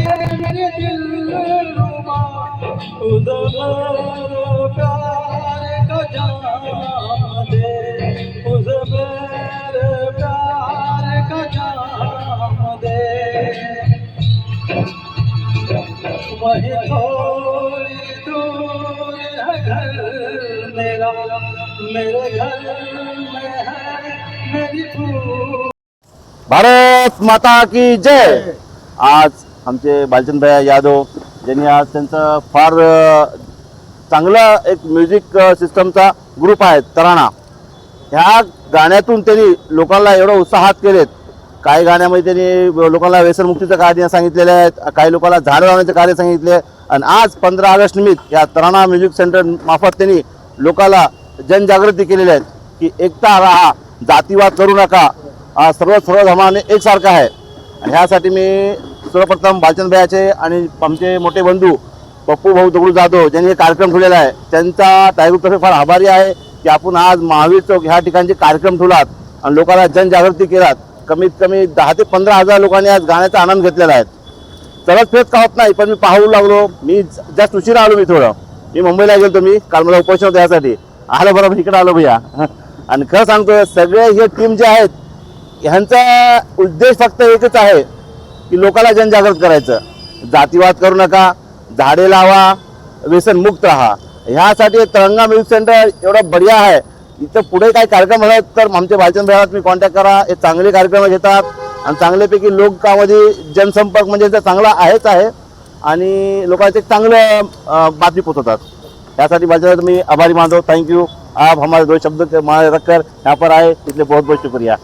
मेरे दिलरुबा उधर प्यार का जाम दे, उधर प्यार का जाम दे। वही थोड़ी दूर है घर मेरा, मेरे घर में है मेरी फूल। भारत माता की जय। आज आमचे बालचंद भैया यादव ज्यांनी आज त्यांचं फार चांगलं एक म्युझिक सिस्टमचा ग्रुप आहे तराणा, ह्या गाण्यातून त्यांनी लोकांना एवढं उत्साहात केलेत। काही गाण्यामध्ये त्यांनी लोकांना व्यसनमुक्तीचं कार्य सांगितलेलं आहे, काही लोकांना झाडं लावण्याचे कार्य सांगितले आणि आज 15 ऑगस्ट निमित्त या तराणा म्युझिक सेंटर मार्फत त्यांनी लोकांना जनजागृती केलेली आहे की एकता राहा, जातीवाद करू नका, सर्व धर्माने एकसारखा आहे। आणि ह्यासाठी मी सर्वप्रथम बालचंद भैयाचे आणि आमचे मोठे बंधू पप्पू भाऊ दगडू जाधव ज्यांनी हे कार्यक्रम ठेवलेला आहे त्यांचा टायग्रुपतर्फे फार आभारी आहे की आपण आज महावीर चौक ह्या ठिकाणचे कार्यक्रम ठेवलात आणि लोकांना जनजागृती केलात। कमीत कमी 10 ते 15 हजार लोकांनी आज गाण्याचा आनंद घेतलेला आहे। चलत फिरत का होत नाही, पण मी पाहू लागलो। मी जस्ट उशिरा आलो, मी मुंबईला गेलो, मी काल मला उपोषण होतं यासाठी आलो, बरोबर इकडे आलो भैया। आणि खरं सांगतो सगळे हे टीम जे आहेत ह्यांचा उद्देश फक्त एकच आहे की लोकांना जनजागृत करायचं, जातीवाद करू नका, झाडे लावा, व्यसन मुक्त राहा। ह्यासाठी तराणा म्युझिक सेंटर एवढं बढिया आहे। इथं पुढे काही कार्यक्रम झाले तर आमचे बालचंद भैया तुम्ही कॉन्टॅक्ट करा, हे चांगले कार्यक्रम घेतात आणि चांगल्यापैकी लोकांमध्ये जनसंपर्क म्हणजे चांगला आहेच आहे आणि लोकांचे चांगलं बातमी पोहोचवतात। त्यासाठी बालचंद मी आभारी मानतो। थैंक यू, आप हमारे 2 शब्द रखकर यहाँ पर आए, इसलिए बहुत बहुत शुक्रिया।